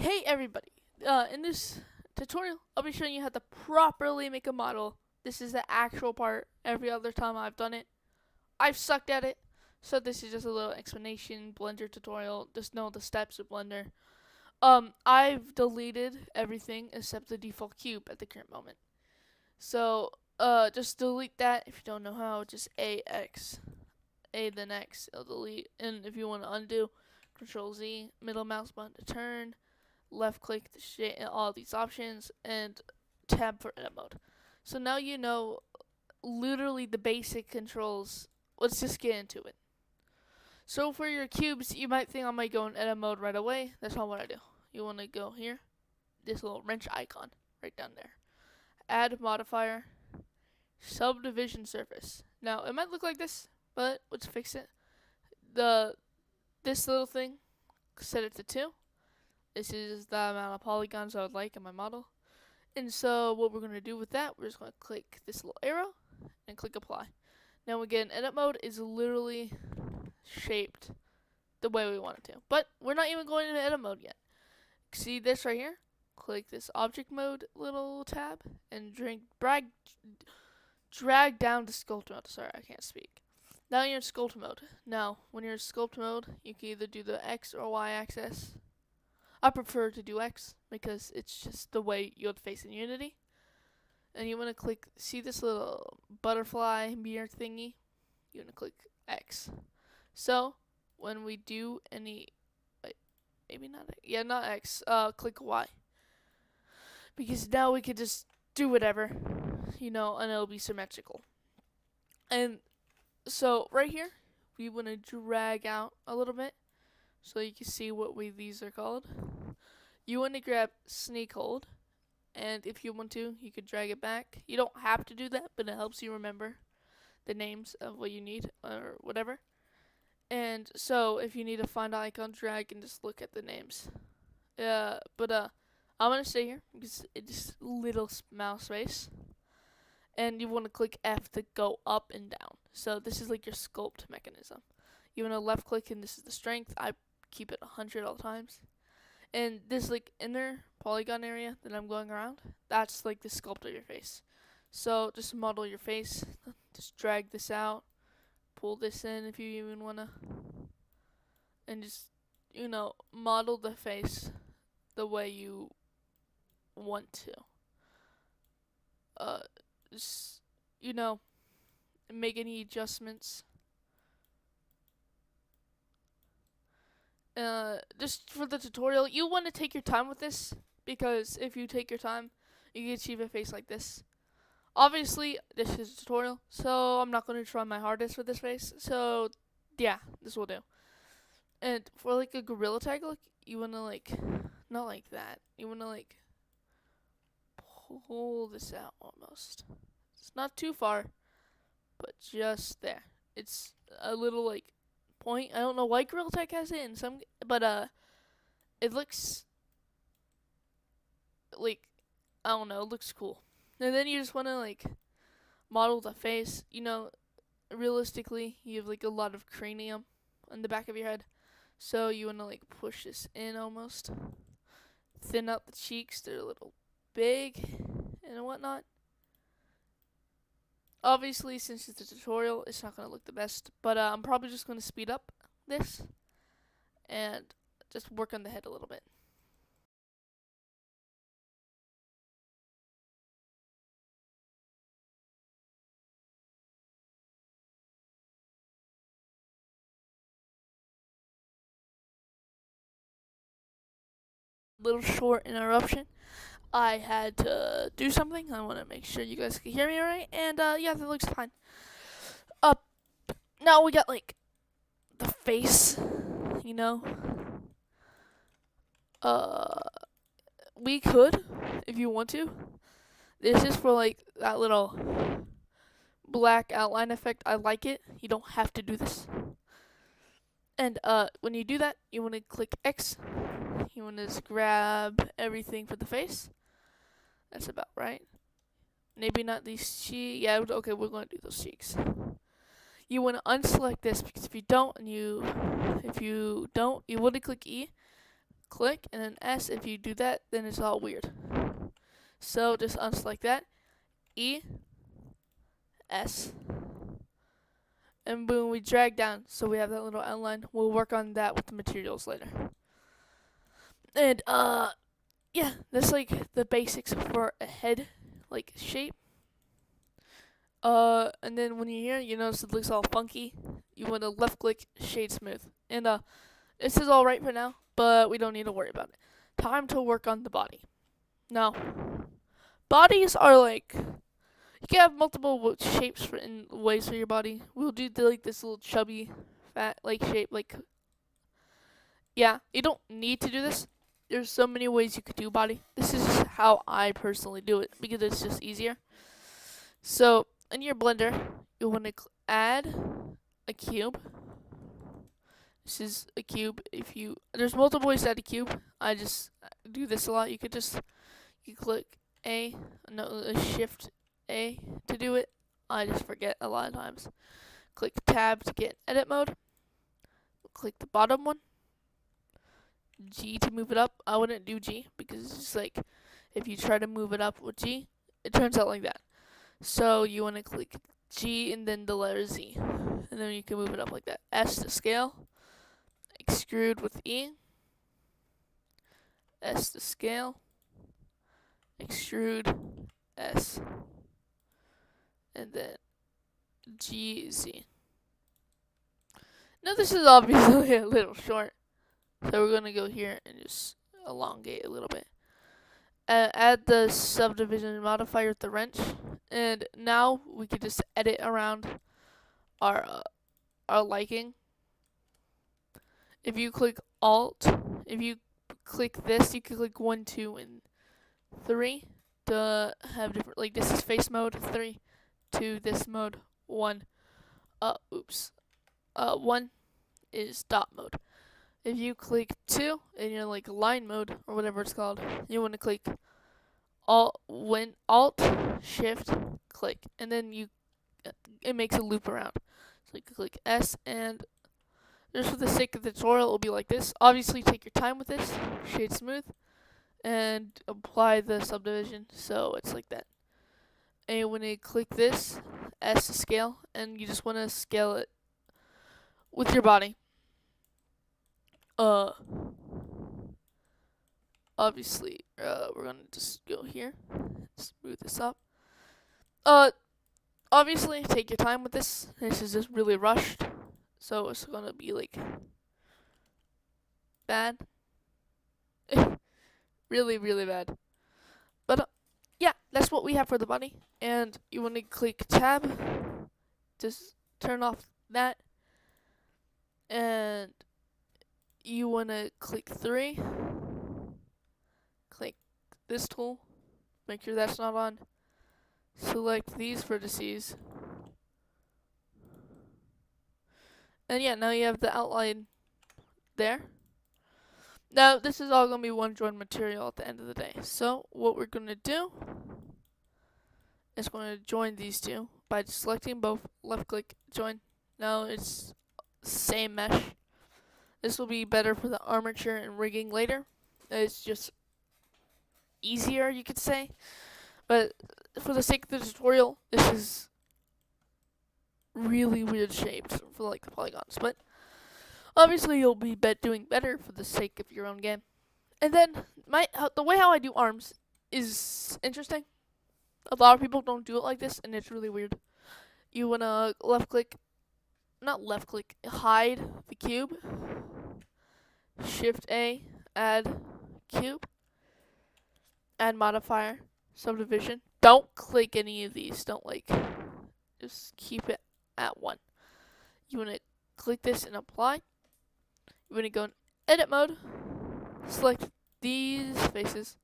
Hey everybody! In this tutorial, I'll be showing you how to properly make a model. This is the actual part. Every other time I've done it, I've sucked at it. So this is just a little explanation, Blender tutorial. Just know the steps of Blender. I've deleted everything except the default cube at the current moment. So, just delete that if you don't know how. Just AX, A then X, it'll delete. And if you want to undo, Control Z, middle mouse button to turn, left click to shade all these options, and tab for edit mode. So now you know literally the basic controls. Let's just get into it. So for your cubes, you might think I might go in edit mode right away. That's not what I do. You want to go here, this little wrench icon right down there. Add modifier, subdivision surface. Now it might look like this, but let's fix it. This little thing, set it to 2. This is the amount of polygons I would like in my model. And so what we're going to do with that, we're just going to click this little arrow and click apply. Now again, edit mode is literally shaped the way we want it to. But we're not even going into edit mode yet. See this right here? Click this object mode little tab and drag down to sculpt mode. Sorry, I can't speak. Now you're in sculpt mode. Now, when you're in sculpt mode, you can either do the X or Y axis. I prefer to do X because it's just the way you would face in Unity. And you want to click, see this little butterfly mirror thingy? You want to click X. So, when we do any, wait, maybe not X. Yeah, not X. Click Y. Because now we could just do whatever, and it'll be symmetrical. And so, right here, we want to drag out a little bit so you can see what these are called. You want to grab sneak hold, and if you want to, you could drag it back. You don't have to do that, but it helps you remember the names of what you need or whatever. And so if you need to find an icon, drag and just look at the names. I'm gonna stay here because it's little mouse space. And you want to click F to go up and down. So this is like your sculpt mechanism. You want to left click, and this is the strength. I keep it 100 all times. And this like inner polygon area that I'm going around, that's like the sculpt of your face. So just model your face. Just drag this out. Pull this in if you even wanna. And just, model the face the way you want to. Just, make any adjustments. Just for the tutorial, you want to take your time with this, because if you take your time, you can achieve a face like this. Obviously, this is a tutorial, so I'm not going to try my hardest with this face, so yeah, this will do. And for like a gorilla tag look, you want to not like that, you want to pull this out almost. It's not too far, but just there. It's a little point. I don't know why Gorilla Tech has it in some, but it looks I don't know, it looks cool. And then you just want to model the face. Realistically, you have a lot of cranium on the back of your head, so you want to push this in almost, thin out the cheeks. They're a little big and whatnot. Obviously, since it's a tutorial, it's not going to look the best, but I'm probably just going to speed up this and just work on the head a little bit. Little short interruption. I had to do something. I want to make sure you guys can hear me alright, and yeah, that looks fine. Now we got the face, we could, if you want to. This is for that little black outline effect. I like it. You don't have to do this. And when you do that, you want to click X. You want to just grab everything for the face. That's about right. Maybe not these cheeks. Yeah, okay, we're going to do those cheeks. You want to unselect this, because if you don't, you want to click E, click, and then S. If you do that, then it's all weird. So just unselect that. E, S, and boom, we drag down so we have that little outline. We'll work on that with the materials later. And yeah, that's like the basics for a head like shape. And then when you're here, you notice it looks all funky. You want to left click shade smooth. And this is all right for now, but we don't need to worry about it. Time to work on the body. Now, bodies are like, you can have multiple shapes and ways for your body. We'll do like this little chubby, fat like shape. Like, yeah, you don't need to do this. There's so many ways you could do body. This is how I personally do it because it's just easier. So in your blender, you want to add a cube. This is a cube. There's multiple ways to add a cube. I just do this a lot. You click Shift A to do it. I just forget a lot of times. Click Tab to get edit mode. Click the bottom one. G to move it up. I wouldn't do G because it's just like if you try to move it up with G, it turns out like that. So you want to click G and then the letter Z, and then you can move it up like that. S to scale. Extrude with E. S to scale. Extrude S. And then G, Z. Now this is obviously a little short, so we're going to go here and just elongate a little bit. Add the subdivision modifier with the wrench, and now we can just edit around our liking. If you click Alt, if you click this, you can click 1, 2, and 3 to have different. Like this is face mode 3, 2 this mode 1. 1 is dot mode. If you click 2 and you're like line mode or whatever it's called, you want to click Alt Shift click, and then it makes a loop around. So you can click S, and just for the sake of the tutorial, it will be like this. Obviously, take your time with this, shade smooth, and apply the subdivision so it's like that. And when you click this, S to scale, and you just want to scale it with your body. Obviously, we're gonna just go here, smooth this up. Obviously, take your time with this. This is just really rushed, so it's gonna be like bad, really, really bad. But yeah, that's what we have for the body. And you want to click Tab, just turn off that, and you want to click 3. Click this tool, make sure that's not on. Select these vertices. And yeah, now you have the outline there. Now, this is all going to be one join material at the end of the day. So, what we're going to do is going to join these two by selecting both, left click, join. Now, it's same mesh. This will be better for the armature and rigging later. It's just easier, you could say. But for the sake of the tutorial, this is really weird shapes for like the polygons. But obviously, you'll be doing better for the sake of your own game. And then the way how I do arms is interesting. A lot of people don't do it like this, and it's really weird. You wanna hide the cube. Shift A, add cube, add modifier, subdivision. Don't click any of these. Just keep it at 1. You wanna click this and apply. You want to go in edit mode, select these faces,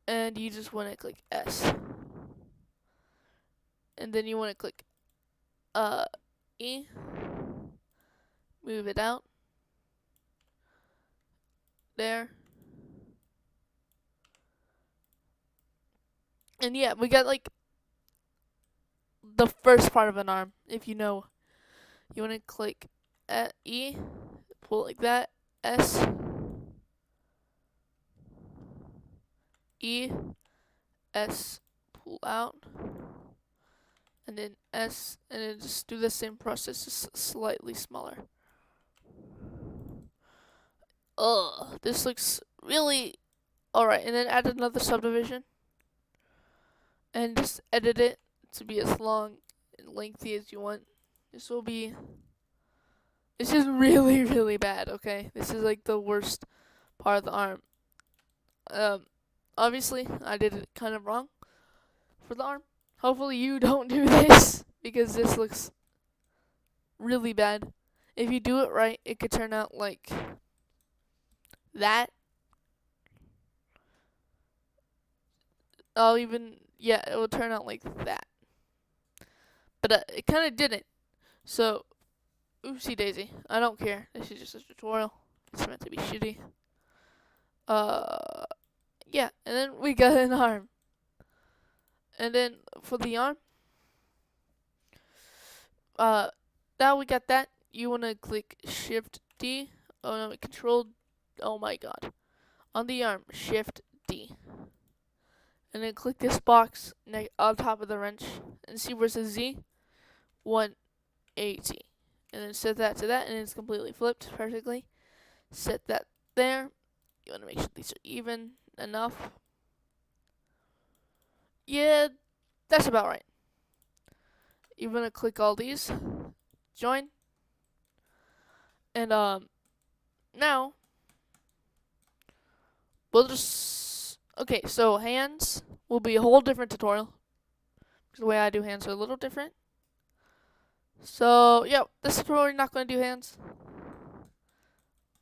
and you just want to click S. And then you want to click E, move it out, there. And yeah, we got like the first part of an arm, if you know. You want to click at E, pull it like that, S, E, S, pull out, and then S, and then just do the same process, just slightly smaller. Ugh, this looks really alright. And then add another subdivision, and just edit it to be as long and lengthy as you want. This will be. This is really, really bad. Okay, this is like the worst part of the arm. Obviously, I did it kind of wrong for the arm. Hopefully, you don't do this because this looks really bad. If you do it right, it could turn out like that. Yeah, it will turn out like that. But it kind of didn't. So, oopsie daisy. I don't care. This is just a tutorial. It's meant to be shitty. Yeah, and then we got an arm. And then for the arm, now we got that. You wanna click Shift D. Oh no, Control. Oh my God. On the arm, Shift D. And then click this box on top of the wrench and see where it says Z. 180. And then set that to that, and it's completely flipped perfectly. Set that there. You want to make sure these are even enough. Yeah, that's about right. You want to click all these, join, and now we'll just so hands will be a whole different tutorial. The way I do hands are a little different. So yeah, this tutorial we're not gonna do hands.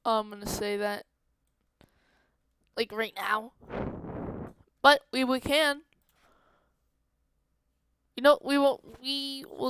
I'm gonna say that like right now, but we can. You know, we will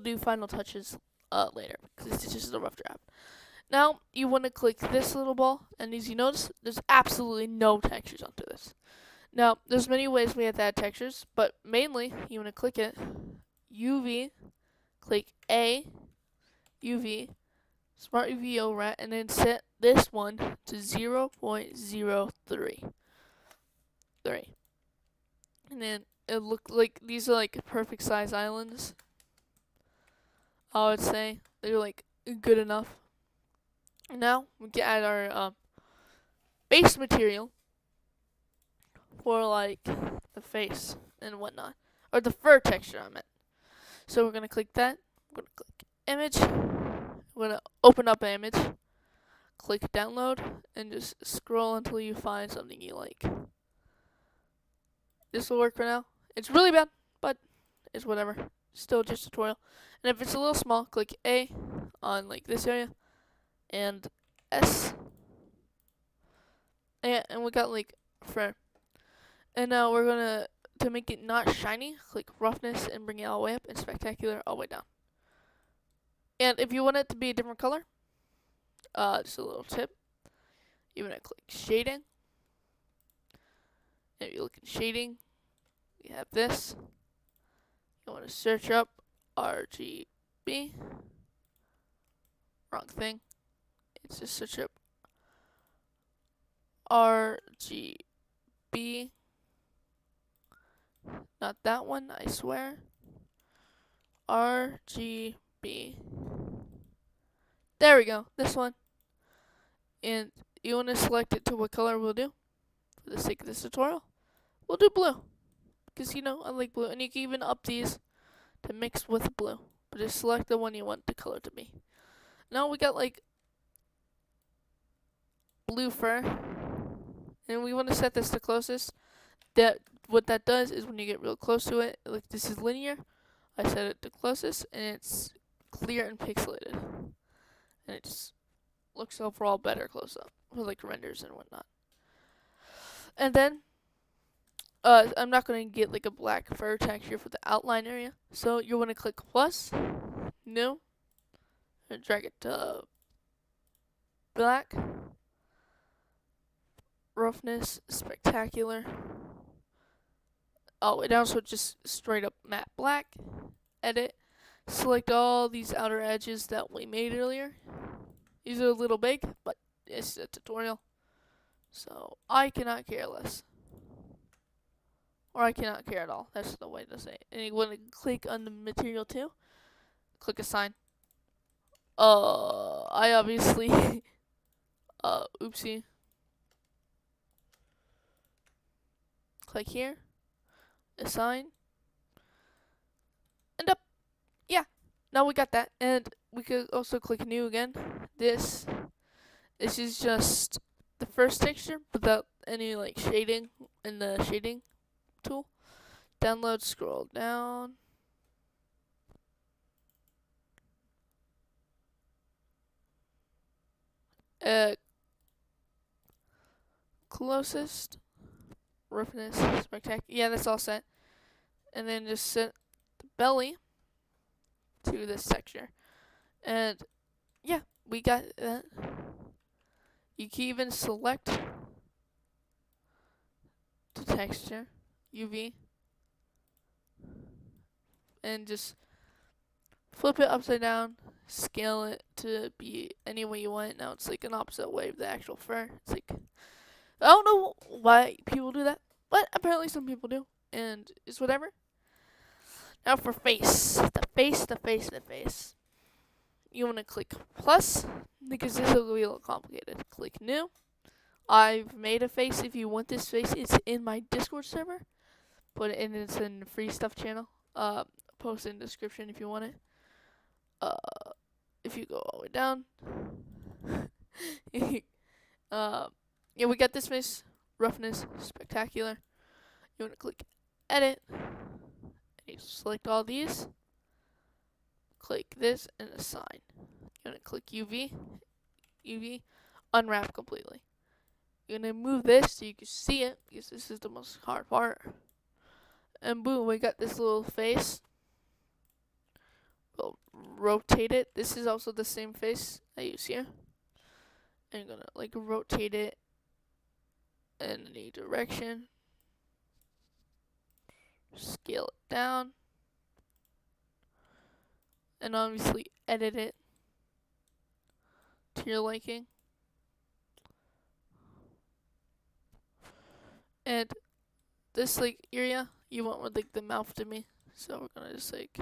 do final touches later because this is just a rough draft. Now you want to click this little ball, and as you notice, there's absolutely no textures onto this. Now there's many ways we have to add textures, but mainly you want to click it, UV, click A, UV, Smart UV ORAT, and then set this one to 0.03. And then it looked like these are like perfect size islands. I would say they're like good enough. Now we can add our base material for like the face and whatnot, or the fur texture I meant. So we're gonna click that. We're gonna click image. We're gonna open up an image. Click download and just scroll until you find something you like. This will work for now. It's really bad, but it's whatever. Still just a tutorial. And if it's a little small, click A on like this area and S. And we got like fur. And now we're gonna, to make it not shiny, click roughness and bring it all the way up, and spectacular all the way down. And if you want it to be a different color, just a little tip, you want to click shading. And if you look at shading, we have this. You want to search up RGB. Wrong thing. It's just search up RGB. Not that one, I swear. RGB. There we go, this one. And you want to select it to what color we'll do. For the sake of this tutorial, we'll do blue. Because, you know, I like blue. And you can even up these to mix with blue. But just select the one you want the color to be. Now we got like blue fur. And we want to set this to closest. What that does is when you get real close to it, like this is linear. I set it to closest and it's clear and pixelated. And it just looks overall better close up with like renders and whatnot. And then I'm not going to get like a black fur texture for the outline area. So you want to click plus, new, and drag it to black, roughness, spectacular. Oh, and also just straight up matte black, edit, select all these outer edges that we made earlier. These are a little big, but it's a tutorial, so I cannot care less. or I cannot care at all. That's the way to say it. And you want to click on the material too. Click assign. I obviously, oopsie. Click here, assign, and up. Yeah, now we got that. And we could also click new again. This is just the first texture without any like shading in the shading tool. Download, scroll down. Closest, roughness, spectacular. Yeah, that's all set. And then just set the belly to this texture. And yeah, we got that. You can even select the texture, UV, and just flip it upside down, scale it to be any way you want. Now it's like an opposite way of the actual fur. It's like, I don't know why people do that, but apparently some people do, and it's whatever. Now for face. The face. You want to click plus, because this will be a little complicated. Click new. I've made a face. If you want this face, it's in my Discord server. Put it in, it's in the free stuff channel. Post in the description if you want it. If you go all the way down. Yeah, we got this face. Roughness, spectacular. You want to click edit. And you select all these. Click this and assign. You want to click UV, unwrap completely. You're going to move this so you can see it, because this is the most hard part. And boom, we got this little face. We'll rotate it. This is also the same face I use here. And I'm going to like rotate it in any direction. Scale it down. And obviously edit it to your liking. And this like area you want with like the mouth to me. So we're gonna just like,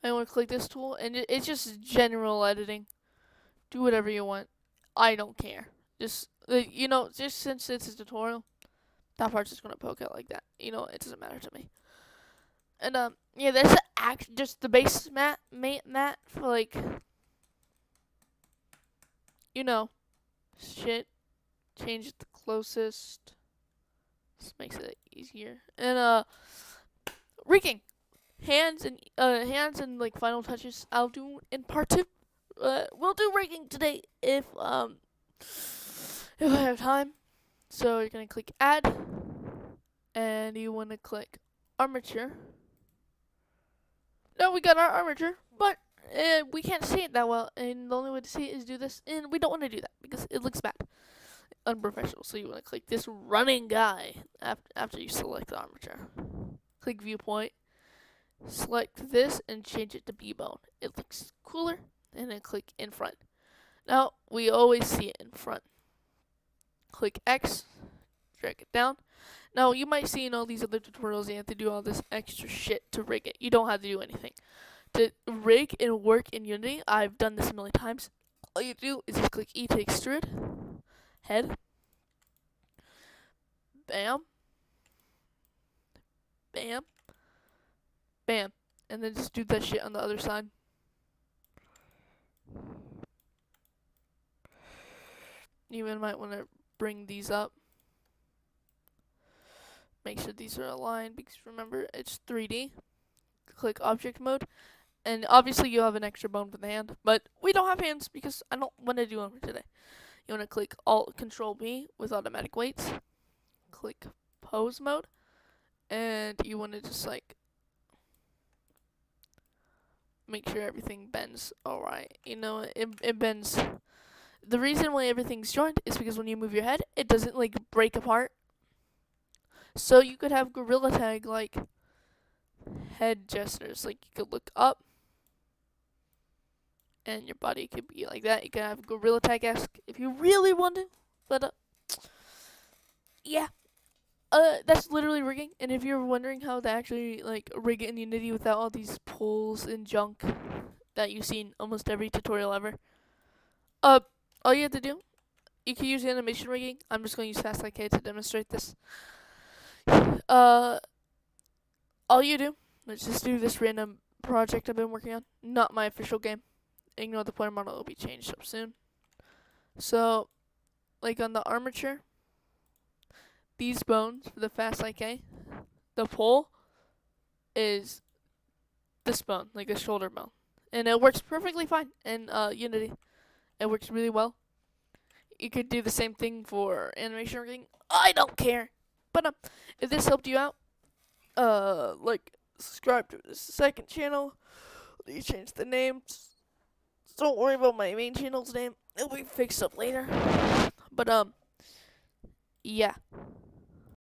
I want to click this tool, and it's just general editing. Do whatever you want. I don't care. Just just since it's a tutorial, that part's just gonna poke out like that. It doesn't matter to me. And yeah, there's just the base matte for like, shit. Change it to closest. This makes it easier. And rigging, hands and like final touches. I'll do in part 2. We'll do rigging today if I have time. So you're gonna click add, and you want to click armature. Now we got our armature, but we can't see it that well, and the only way to see it is do this, and we don't want to do that because it looks bad, unprofessional. So you want to click this running guy after you select the armature. Click viewpoint, select this, and change it to B-bone. It looks cooler, and then click in front. Now we always see it in front. Click X, drag it down. Now, you might see in all these other tutorials you have to do all this extra shit to rig it. You don't have to do anything. To rig and work in Unity, I've done this a million times. All you do is just click E to extrude, head, bam, bam, bam, and then just do that shit on the other side. You even might want to bring these up. Make sure these are aligned, because remember, it's 3D. Click object mode, and obviously you have an extra bone for the hand, but we don't have hands because I don't want to do them today. You want to click Alt Control B with automatic weights. Click pose mode, and you want to just like make sure everything bends alright. It bends. The reason why everything's joined is because when you move your head, it doesn't like break apart. So you could have Gorilla Tag like head gestures, like you could look up and your body could be like that. You could have Gorilla Tag-esque if you really want to, but yeah. That's literally rigging. And if you're wondering how to actually like rig it in Unity without all these pulls and junk that you see in almost every tutorial ever, uh, all you have to do, you can use animation rigging. I'm just going to use FastIK to demonstrate this. Uh, all you do, let's just do this random project I've been working on, not my official game. Ignore the player model; it'll be changed up soon. So, like on the armature, these bones for the FastIK, the pole is this bone, like the shoulder bone, and it works perfectly fine in Unity. It works really well. You could do the same thing for animation rigging. I don't care. But if this helped you out, like subscribe to the second channel. You change the names. Don't worry about my main channel's name. It'll be fixed up later. But yeah.